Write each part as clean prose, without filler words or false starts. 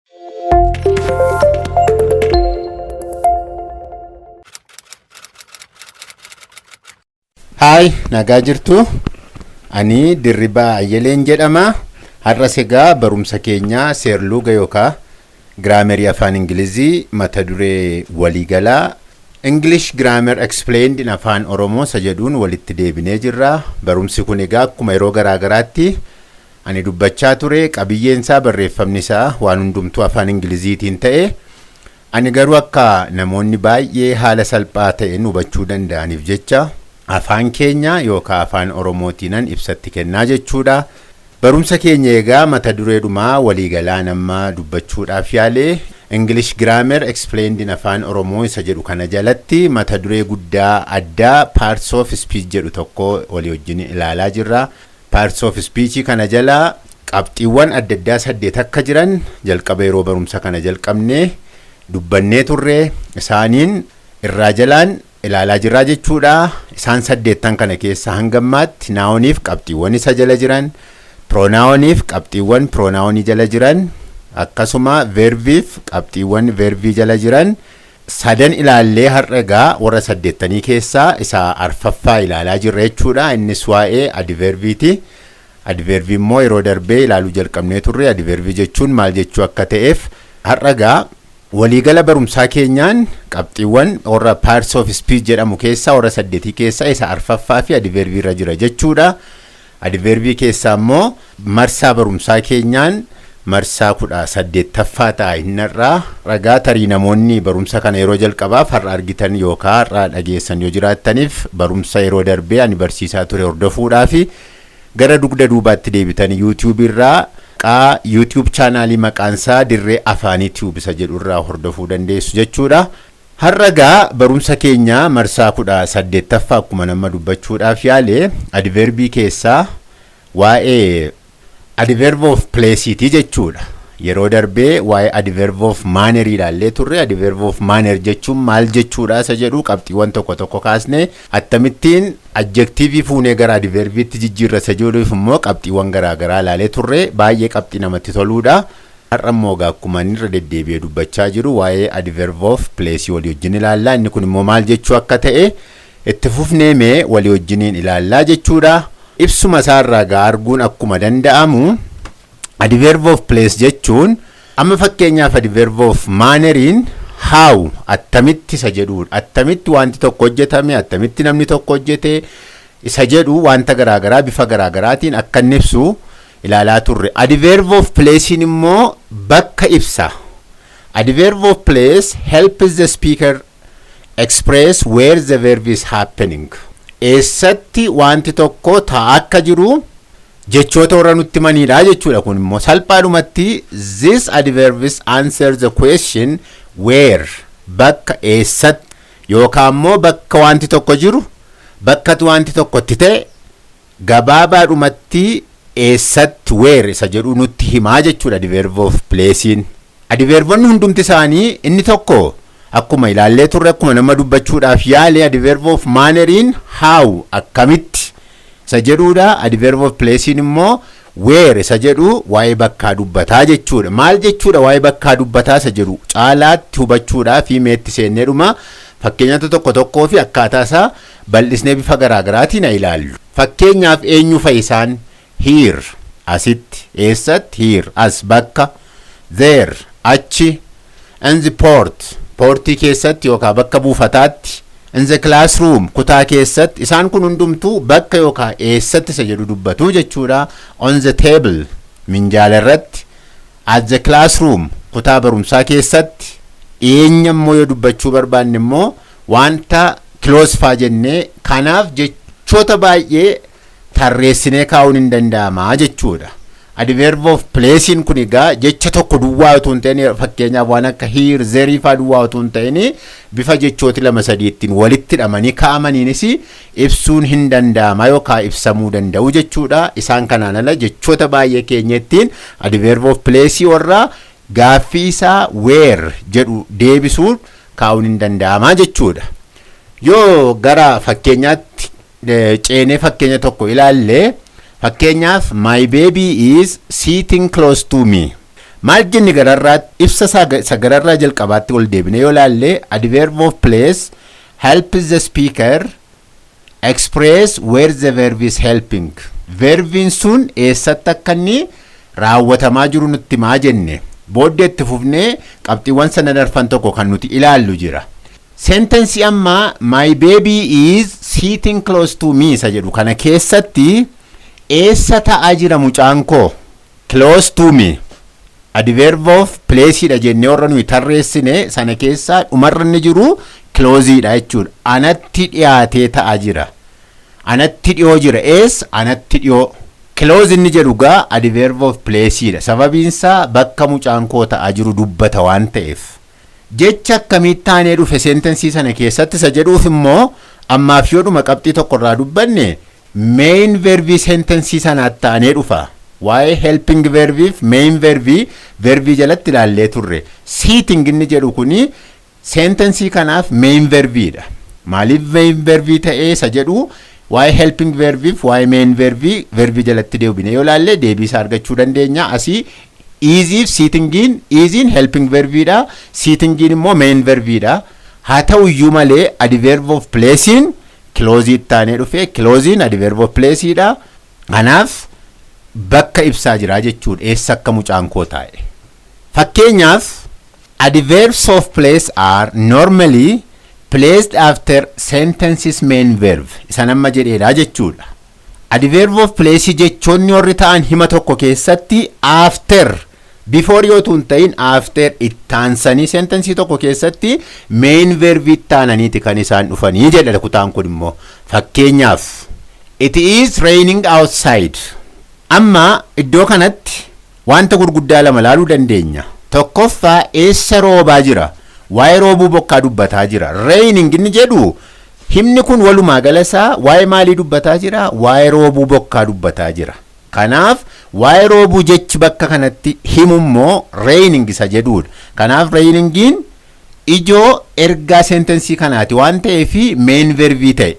Hi, nagaa jirtu. Ani Dirribaa Ayyaleen jedhama. Har'a segaa barumsa keenya seerluuga yookaan giraamerii afaan Ingilizii mata duree waliigalaa English Grammar Explained in Afan Oromo jedhuun walitti deebinee jirra. Barumsi kun egaa akkuma yeroo garaagaraatti ani dubbachaa ture, qabiyyeen isaa barreeffamni isaa waan hundumtuu afaan Ingiliziitiin ta'e. Ani garuu akka namoonni baay'ee haala salphaa ta'een hubachuu danda'aniif jecha afaan keenya yookaan afaan Oromootiinan ibsatti kennaa jechuudha. Barumsa keenya egaa mata dureedhumaa waliigalaa nama dubbachuudhaaf yaalee English Grammar Explained in Afan Oromoo isa jedhu kana jalatti mata duree guddaa addaa Parts of Speech jedhu tokko walii wajjin ilaalaa jirra. Parts of Speech kana jala qabxiiwwan adda addaa 8 akka jiran jalqaba yeroo barumsa kana jalqabne dubbannee turre, isaaniin irraa jalaan ilaalaa jirra jechuudha. Isaan 8 kana keessa hangammaatti naawoniif qabxiiwwan isa jala jiran, pronaawoniif qabxiiwwan pronaawonii jala jiran, akkasuma verbiif qabxiiwwan verbii jala jiran sadan ilaallee har'agaa warra 8 keessaa isa arfaffaa ilaalaa jirra jechuudha. Innis waa'ee adverbiiti. Adverbii immoo yeroo darbee ilaaluu jalqabnee turre. Adverbii jechuun maal jechuu akka ta'eef har'agaa waliigala barumsaa keenyaan qabxiiwwan warra parts of speech jedhamu keessaa warra 8 keessaa isa arfaffaa fi adverbii irra jira jechuudha. Adverbii keessaa immoo marsaa barumsaa keenyaan marsaa 18ffaa ta'a innarraa ragaa tarii namoonni barumsa kana yeroo jalqabaaf har'a argitan yookaan har'a dhageessan yoo jiraattaniif barumsa yeroo darbee ani barsiisaa ture hordofuudhaa fi gara dugda duubaatti deebitan YouTube irraa YouTube chaanaalii maqaansaa Dirree Afaanii Tube isa jedhu irraa hordofuu dandeessu jechuudha. Har'agaa barumsa keenya marsaa 18ffaa akkuma nama dubbachuudhaaf yaale adverbii keessaa waa'ee adverb of place jechuudha. Yeroo darbee waa'ee adverb of manner ilaallee turre. Adverb of manner jechuun maal jechuudha isa jedhu qabxiiwwan tokko tokko kaasne attamittiin adjectivii fuunee gara adverbiitti jijjiirra isa jedhuuf immoo qabxiiwwan garaagaraa ilaalee turre. Baay'ee qabxii namatti toluudha. Har'a immoo akkuma inni irra deddeebi'ee dubbachaa jiru waa'ee adverb of place walii wajjin ilaallaa. Inni kun immoo maal jechuu akka ta'e itti fufnee walii wajjiniin ilaallaa jechuudha. Ibsuma isaarraa arguun akkuma danda'amu adverb of place jechuun amma fakkeenyaaf adverb of manneriin how attamitti isa jedhuudha. Attamitti wanti tokko hojjetame, attamitti namni tokko hojjete isa jedhu wanta garaagaraa bifa garaagaraatiin akka inni ibsu ilaalaa turre. Adverb of placein immoo bakka ibsa. Adverb of place helps the speaker express where the verb is happening. Eessatti wanti tokko ta'a akka jiru jechoota warra nutti maniidha jechuudha. Kun immoo salphaadhumatti this adverbs answer the question where bakka eessatti yookaan immoo bakka wanti tokko jiru bakkatti wanti tokko itti ta'e gabaabaadhumatti eessatti where isa jedhu nutti himaa jechuudha. Adverb of placein adverbonni hundumti isaanii inni tokko akkuma ilaallee turre akkuma nama dubbachuudhaaf yaale adverb of manneriin how akkamitti isa jedhuudha. Adverb of placein immoo where isa jedhu waa'ee bakkaa dubbataa jechuudha. Maal jechuudha waa'ee bakkaa dubbataa isa jedhu caalaatti hubachuudhaaf meetti seenneedhuma fakkeenyata tokko tokkoo fi akkaataa isaa bal'isnee bifa garaagaraatiin ilaallu. Fakkeenyaaf eenyu fayyisaan here asitti, eessatti here as bakka, there achi, in the port portii keessatti yookaan bakka buufataatti, in the classroom kutaa keessatti. Isaan kun hundumtuu bakka yookaan eessatti isa jedhu dubbatu jechuudha. On the table minjaala irratti, at the classroom kutaa barumsaa keessatti. Dhiyeenya immoo yoo dubbachuu barbaanne immoo wanta close faa jennee kanaaf jechoota baay'ee tarreessinee kaa'uun hin danda'ama jechuudha. Adverb of placein kun egaa jecha tokko duwwaa utuu hin ta'in fakkeenyaaf waan akka here there faa duwwaa utuu hin ta'in bifa jechooti 2-3 walitti hidhamanii kaa'amaniinis ibsuun hin danda'ama yookaan ibsamuu danda'u jechuudha. Isaan kanaan ala jechoota baay'ee keenyattiin adverb of place warra gaaffii isaa where jedhu deebisuun kaa'uun hin danda'ama jechuudha. Yoo gara fakkeenyaatti ceenee fakkeenya tokko ilaalle fakkeenyaaf my baby is sitting close to me. maal jenni gararraatti ibsa sagararraa jalqabaatti ol deebine yoo laalle adverb of place helps the speaker express where the verb is helping. Verbiin sun eessatti akka inni raawwatamaa jiru nutti maa jenne booddeetti fufnee qabxiiwwan sana darfan tokko kan nuti ilaallu jira. Sentensii amma my baby is sitting close to me isa jedhu kana keessatti eessa ta'aa jira mucaan koo close to me adverb of place dha jennee warra nuyi tarreessine sana keessaa dhumarra inni jiru close dha jechuudha. Anatti dhiyaatee ta'aa jira. Anatti dhiyoo jira eessa anatti dhiyoo. Close inni jedhu gaa adverb of place dha. Sababiinsaa bakka mucaan koo ta'aa jiru dubbata waan ta'eef. Jecha akkamitti taanee dhufe sentensii sana keessatti isa jedhuuf immoo ammaaf yoodhuma qabxii tokkorraa dubbanne main verbii sentensii sanaatti taanee dhufa. Waa'ee helping verbiif main verbii jalatti ilaallee turre. Sitting inni jedhu kuni sentensii kanaaf main verbiidha. Maaliif main verbii ta'ee isa jedhu waa'ee helping verbiif waa'ee main verbii jalatti deebine yoo ilaalle deebii isaa argachuu dandeenya. Asii easyif sittingiin helping verbiidha. Sittingiin immoo main verbiidha. Haa ta'uyyuu malee adverb of placein close taanee dhufe. Closein adverb of placeidha. Kanaaf bakka ibsaa jira jechuudha eessa akka mucaan koo taa'e. Fakkeenyaaf adverbs of place are normally placed after sentences main verb. Isan amma jedheedha jechuudha. Adverb of place jechoonni warri ta'an hima tokko keessatti after before yoo tun ta'in after ittaansanii sentensii tokko keessatti main verb ittaananiiti kan isaan dhufanii jedha kutaan kun immoo. Fakkeenyaaf it is raining outside. Amma iddoo kanatti wanta gurguddaa lama laaluu dandeenya. Tokkoffaa eessa roobaa jira? Waa'ee roobuu bokkaa dubbataa jira. Raining inni jedhu himni kun walumaa galasaa waa'ee maalii dubbataa jira? Waa'ee roobuu bokkaa dubbataa jira. Kanaaf waa'ee roobuu jechi bakka kanatti himummoo raining isa jedhuudha. Kanaaf rainingiin ijoo ergaa sentensii kanaati waan ta'eefi main verbii ta'e.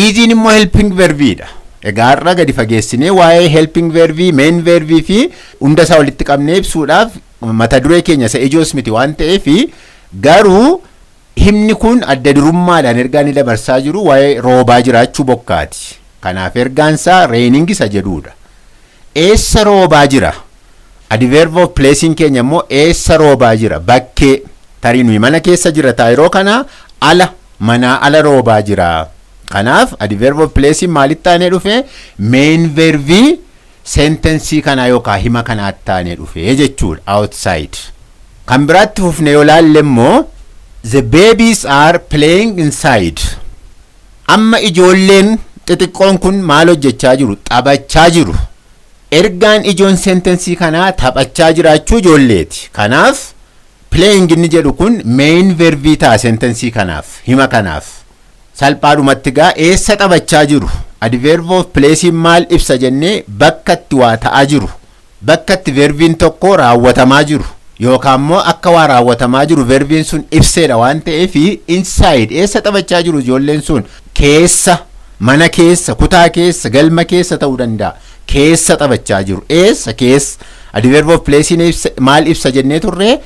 Iziin immoo helping verbiidha. Egaa har'a gadi fageessinee waa'ee helping verbii main verbii fi hunda isaa walitti qabnee ibsuudhaaf mata duree keenya isa ijoos miti waan ta'eefi garuu himni kun adda durummaadhaan ergaa inni dabarsaa jiru waa'ee roobaa jiraachuu bokkaati. Kanaaf ergaansaa raining isa jedhuudha. Eessa roobaa jira? Adverb of placing keenya immoo eessa roobaa jira? Bakkee tarii nuyi mana keessa jira yeroo kana ala manaa ala roobaa jira. Kanaaf adverb of placing maalitti taanee dhufe? Main verbii sentensii kana yookaan hima kanaatti taanee dhufe jechuudha. Outside. Kan biraatti fufne yoo laalle immoo the babies are playing inside. Amma ijoolleen xixiqqoon kun maal hojjechaa jiru? Taphachaa jiru. Ergaan ijoon sentensii kanaa taphachaa jiraachuu ijoolleeti. Kanaaf playing inni jedhu kun main verbii ta'a sentensii kanaaf hima kanaaf. Salphaadhumatti gaa eessa taphachaa jiru? Adverb of place maal ibsa jennee bakka itti waa ta'aa jiru. Bakka itti verbiin tokko raawwatamaa jiru. Yookaan immoo akka waa raawwatamaa jiru verbiin sun ibseedha waan ta'eef inside eessa taphachaa jiru ijoolleen sun? Keessa, mana keessa, kutaa keessa, galma keessa ta'uu danda'a. Keessa taphachaa jiru. Eessa keessa? Adverb of place maal ibsa jennee turre?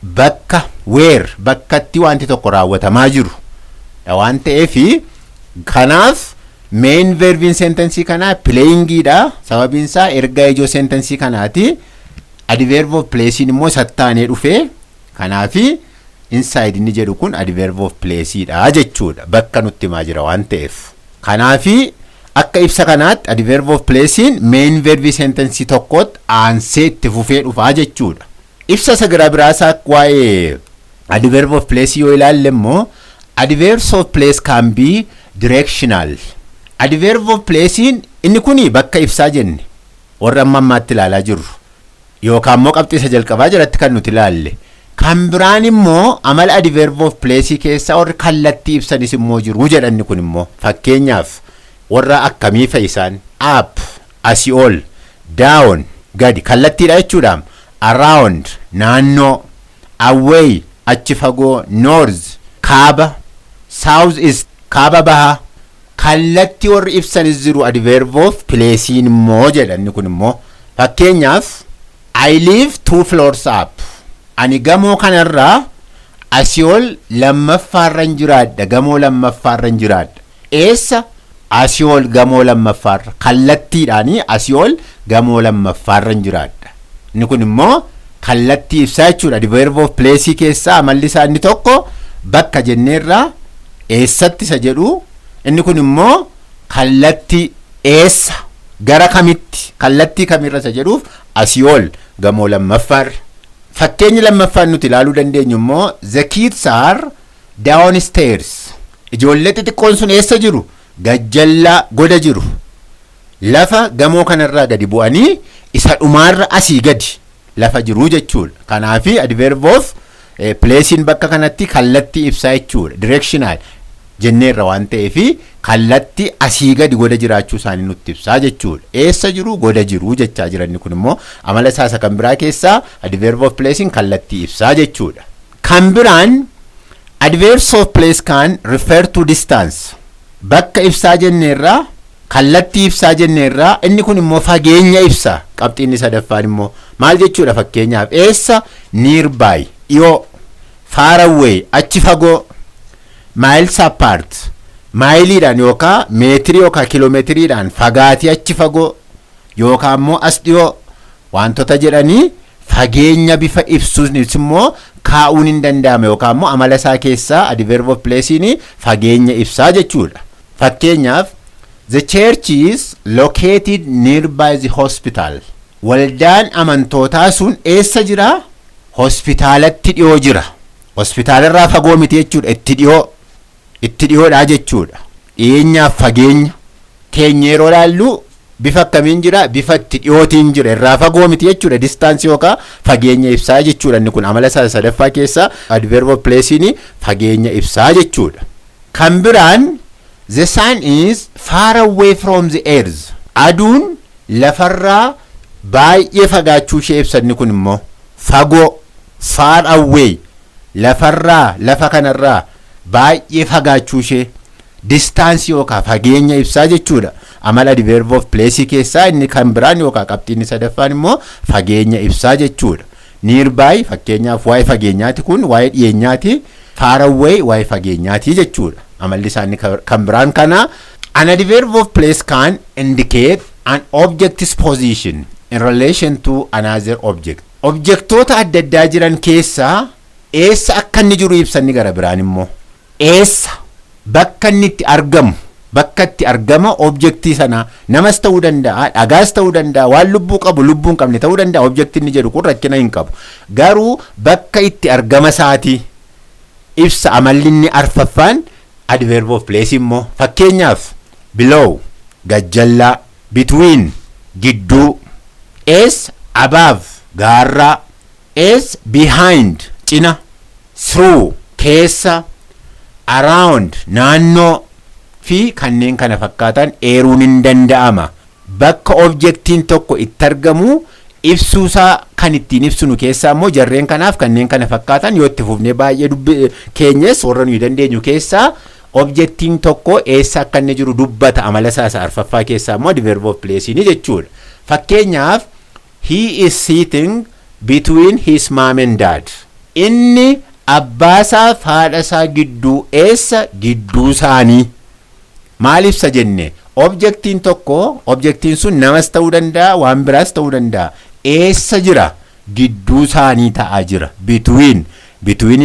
Bakka where bakkatti wanti tokko raawwatamaa jiru. Waan ta'eef kanaaf main verbiin sentensii kanaa playingidha. Sababiin isaa ergaa ijoo sentensii kanaati. Adverb of place immoo sattaanee dhufe. Kanaaf inside inni jedhu kun adverb of placeidha jechuudha. Bakka nutti himaa jira waan ta'eef. Kanaaf akka ibsa kanaatti adverb of place main verbii sentensii tokkotti aansee itti fufee dhufaa jechuudha. Ibsa sagaraa biraasaa waa'ee adverb of place yoo ilaalle immoo adverbs of place can be directional. Adverb of place inni kuni bakka ibsaa jenne warra ammaatti ilaalaa jirru yookaan immoo qabxii isa jalqabaa jiratti kan nuti ilaalle. Kan biraan immoo amala adverb of place keessaa warri kallattii ibsanis immoo jiru jedhanni kun immoo fakkeenyaaf warra akkamii fayyisaan? Up, asii ol, down, gadi kallattiidha jechuudha. Around, naannoo, away, achi fagoo, north, kaaba, south is kaaba baha. Kallattii warri ibsanis jiru adverb of place immoo jedhanni kun immoo fakkeenyaaf I live 2 floors up. Ani gamoo kanarraa asii ol lammaffaarran jiraadha. Gamoo lammaffaarran jiraadha. Eessa? Asii ol gamoo lammaffaarra. Kallattiidhaanii asii ol gamoo lammaffaarran jiraadha. Inni kun immoo kallattii ibsaa jechuudha. Adverb of place keessaa amalli isaa inni tokko bakka jenneerraa eessatti isa jedhu. Inni kun immoo kallattii eessa gara kamitti kallattii kamirra isa jedhuuf asii ol gamoo lammaffaarra. Fakkeenyi lammaffaan nuti ilaaluu dandeenyu immoo the kids are downstairs. Ijoollee xixiqqoon sun eessa jiru? Gajjallaa goda jiru. Lafa gamoo kanarraa gadi bu'anii isa dhumaarra asii gadi lafa jiru jechuudha. Kanaafi adverb of placein bakka kanatti kallattii ibsaa jechuudha. Directional jenneerra waan ta'eefi kallattii asii gadi goda jiraachuu isaanii nutti ibsaa jechuudha. Eessa jiru? Goda jiru jechaa jiranni kun immoo amala isaa kan biraa keessaa adverb of placein kallattii ibsaa jechuudha. Kan biraan adverbs of place can refer to distance. Bakka ibsaa jenneerraa kallattii ibsaa jenneerraa inni kun immoo fageenya ibsaa. Qabxiinni sadaffaan immoo maal jechuudha? Fakkeenyaaf eessa? Nearby dhiyoo, far away achi fagoo, miles apart maayiliidhaan yookaan meetirii yookaan kiiloomeetiriidhaan fagaatii achi fagoo yookaan immoo as dhiyoo wantoota jedhanii fageenya bifa ibsuun immoo kaa'uun hin danda'ame yookaan immoo amala isaa keessaa adverb of placein fageenya ibsaa jechuudha. Fakkeenyaaf the church is located nearby the hospital. Waldaan amantootaa sun eessa jira? Hospitaalatti dhiyoo jira. Hospitaalarraa fagoo miti jechuudha. Itti dhiyoodhaa jechuudha. Dhiyeenyaaf fageenya keenya yeroo laallu bifa akkamiin jira? Bifa itti dhiyootiin jira. Irraa fagoo miti jechuudha. Distaansii yookaan fageenya ibsaa jechuudha. Inni kun amala isaa sadaffaa keessaa adverb of placein fageenya ibsaa jechuudha. Kan biraan the sun is far away from the earth. Aduun lafarraa baay'ee fagaachuu ishee ibsa. Inni kun immoo fagoo far away lafarraa lafa kanarraa baay'ee fagaachuu ishee distaansii yookaan fageenya ibsaa jechuudha. Amala adverb of place keessaa inni kan biraan yookaan qabxiinni sadaffaan immoo fageenya ibsaa jechuudha. Nearby fakkeenyaaf waa'ee fageenyaati kun waa'ee dhiyeenyaati. Far away waa'ee fageenyaati jechuudha. Amalli isaanii kan biraan kana. An adverb of place can indicate an object's position in relation to another object. Objektoota adda addaa jiran keessaa eessa akka inni jiru ibsanni gara biraan immoo eessa bakka inni itti argamu bakka itti argama objektii sana namas ta'uu danda'a, dhagaas ta'uu danda'a, waan lubbuu qabu lubbuu hin qabne ta'uu danda'a. Objektii inni jedhu kun rakkina hin qabu. Garuu bakka itti argama isaatii ibsa amalli inni arfaffaan adverb of place immoo. Fakkeenyaaf below gajjallaa, between gidduu, as above gaarraa, as behind cina, through keessa, around naannoo fi kanneen kana fakkaatan eeruun hin danda'ama. Bakka objektiin tokko itti argamu ibsuusaa kan ittiin ibsinu keessaa immoo jarreen kanaaf kanneen kana fakkaatan yoo itti fufnee baay'ee keenyas warra nuyi dandeenyu keessaa objektiin tokko eessa akka inni jiru dubbata. Amala isaa arfaffaa keessaa immoo adverb of place jechuudha. Fakkeenyaaf he is sitting between his mom and dad. Inni abbaasaa fi haadhasaa gidduu eessa? Gidduu isaanii. Maal ibsa jenne? Objektiin tokko objektiin sun namas ta'uu danda'a, waan biraas ta'uu danda'a. Eessa jira? Gidduu isaanii ta'aa jira. Between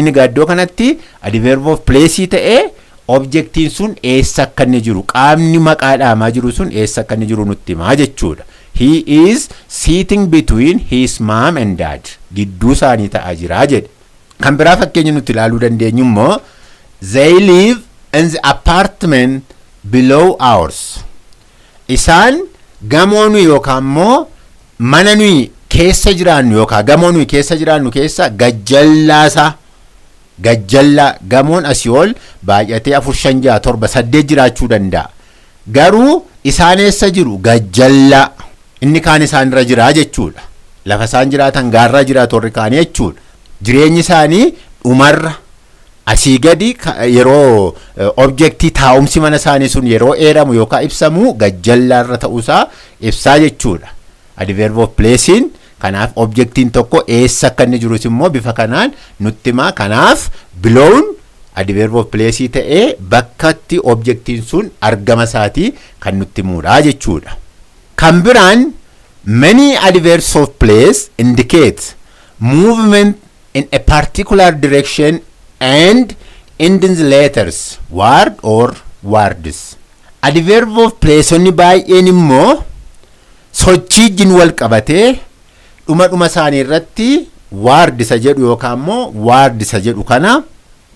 inni gaddoo kanatti adverb of place ta'ee objektiin sun eessa akka inni jiru qaamni maqaa dhaamaa jiru sun eessa akka inni jiru nutti himaa jechuudha. He is sitting between his mom and dad. Gidduu isaanii ta'aa jira jedhe. Kan biraa fakkeenya nuti ilaaluu dandeenyu immoo they live in the apartment below ours. Isaan gamoo nuyi yookaan immoo mana nuyi keessa jiraannu yookaan gamoo nuyi keessa jiraannu keessa gajjallaa gamoon asii ol baay'atee 4 5 6 7 8 jiraachuu danda'a. Garuu isaan eessa jiru? Gajjallaa. Inni kaan isaanirra jira jechuudha. Lafa isaan jiraatan gaarraa jiraatu warri kaanii jechuudha. Jireenyi isaanii dhumarra asii gadi yeroo objektii taa'umsi mana isaanii sun yeroo eeramu yookaan ibsamu gajjallaarra ta'uusaa ibsaa jechuudha. Adverb of placein Kanaaf objectiin tokko eessa akka inni jirus immoo bifa kanaan nutti himaa. Kanaaf belown adverb of place ta'ee bakkatti objectiin sun argama isaatii kan nutti himuudha jechuudha. Kan biraan many adverbs of place indicate movement in a particular direction and ending letters word or words. Adverb of place onni baay'een immoo sochii jin wal qabatee dhuma isaanii irratti word isa jedhu yookaan immoo word isa jedhu kana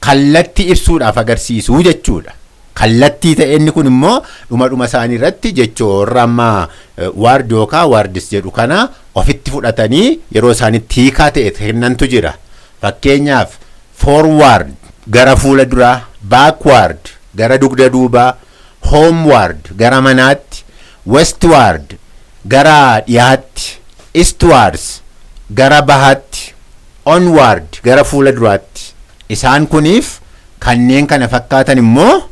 kallattii ibsuudhaaf agarsiisuu jechuudha. Kallattii ta'e inni kun immoo dhuma isaanii irratti jechoorra amma word yookaan words jedhu kana ofitti fudhatanii yeroo isaanitti hiikaa ta'e kennantu jira. Fakkeenyaaf forward gara fuula duraa, backward gara dugda duubaa, homeward gara manaatti, westward gara dhiyaatti, eastwards gara bahaatti, onward gara fuula duraatti. Isaan kuniif kanneen kana fakkaatan immoo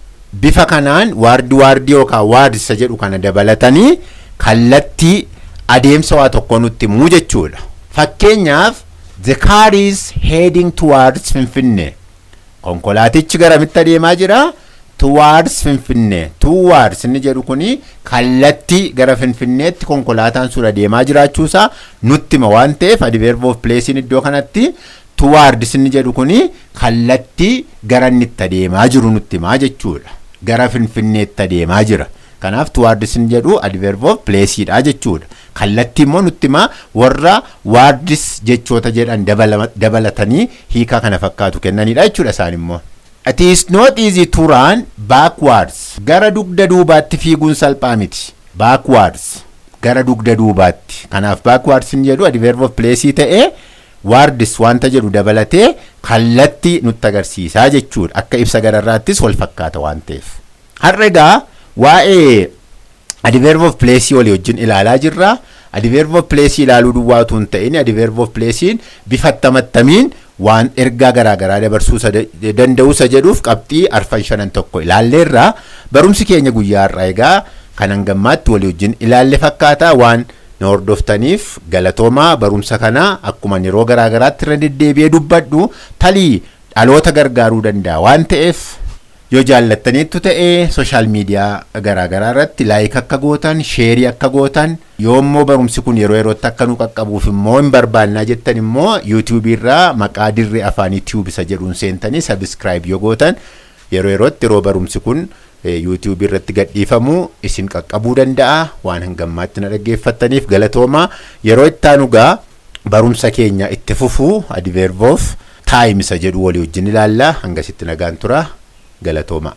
bifa kanaan ward yookaan word isa jedhu kana dabalatanii kallattii adeemsa waa tokko nutti himuu jechuudha. Fakkeenyaaf the car is heading towards Finfinnee. Konkolaatichi garamitti adeemaa jira? Towards Finfinnee. Towards inni jedhu kuni kallattii gara Finfinneetti konkolaataan sun adeemaa jiraachuusaa nutti hima waan ta'eef adverb of place iddoo kanatti towards inni jedhu kuni kallattii gara inni itti adeemaa jiru nutti himaa jechuudha. Gara Finfinneetti adeemaa jira. Kanaaf towards inni jedhu adverb of place dha jechuudha. Kallattii immoo nutti himaa warra words jechoota jedhan dabalatanii hiikaa kana fakkaatu kennanidha jechuudha isaan immoo. It is not easy to run backwards. Gara dugda duubaatti fiiguun salphaa miti. Backwards gara dugda duubaatti. Kanaaf backwards inni jedhu adverb of place ta'ee words wanta jedhu dabalatee kallattii nutti agarsiisaa jechuudha. Akka ibsa gararraattis wal fakkaata waan ta'eef. Har'egaa waa'ee adverb of place walii wajjin ilaalaa jirra. Adverb of place ilaaluu duwwaatu hin ta'in adverb of place bifa attamiin waan ergaa garaagaraa dabarsuu danda'uusa jedhuuf qabxii arfan shanan tokko ilaalleerra. Barumsi keenya guyyaarraa egaa kanan gammaatti walii wajjin ilaalle fakkaata. Waan na hordoftaniif galatoomaa. Barumsa kana akkuma yeroo garaagaraatti irra deddeebi'ee dubbadhu talii dhaloota gargaaruu danda'a waan ta'eef yoo jaallattaniittu ta'ee sooshaal miidiyaa garaagaraa irratti laayik akka gootan, sheerii akka gootan, yoo immoo barumsi kun yeroo yerootti akka nu qaqqabuuf immoo hin barbaannaa jettan immoo yuutuubii irraa maqaa dirree afaan yuutuubii isa jedhuun seentanii sabiskiraayib yoo gootan yeroo yerootti yeroo barumsi kun yuutuubii irratti gadhiifamu isin qaqqabuu danda'a. Waan hangammaatti na dhaggeeffattaniif galatoomaa. Yeroo itti aanugaa barumsa keenya itti fufuu adverb of time isa jedhu walii wajjin ilaalla. Hangasitti nagaan tura. Galatoomaa.